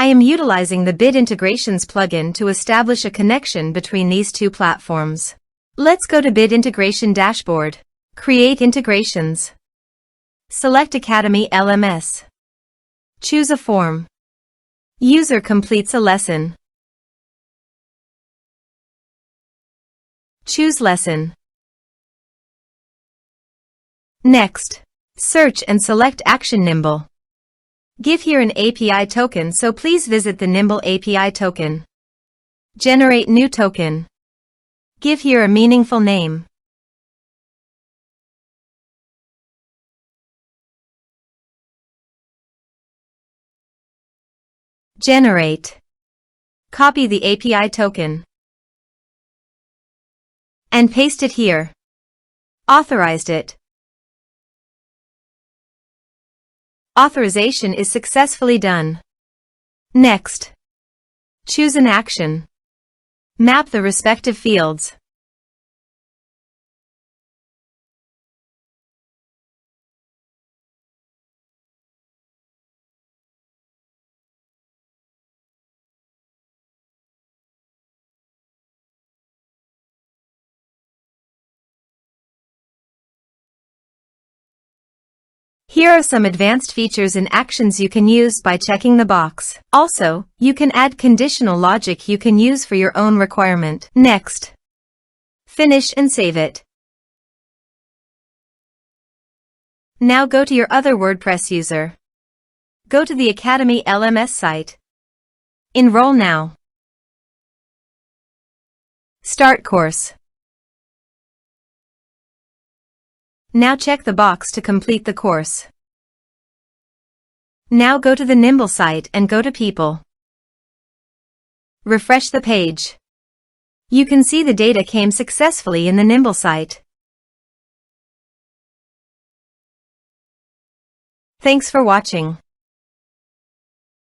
I am utilizing the Bit Integrations plugin to establish a connection between these two platforms. Let's go to Bit Integration Dashboard. Create integrations. Select Academy LMS. Choose a form. User completes a lesson. Choose lesson. Next, search and select Action Nimble. Give here an API token, so please visit the Nimble API token. Generate new token. Give here a meaningful name. Generate. Copy the API token and paste it here. Authorized it. Authorization is successfully done. Next, choose an action. Map the respective fields. Here are some advanced features and actions you can use by checking the box. Also, you can add conditional logic you can use for your own requirement. Next, finish and save it. Now go to your other WordPress user. Go to the Academy LMS site. Enroll now. Start course. Now check the box to complete the course. Now go to the Nimble site and go to People. Refresh the page. You can see the data came successfully in the Nimble site. Thanks for watching.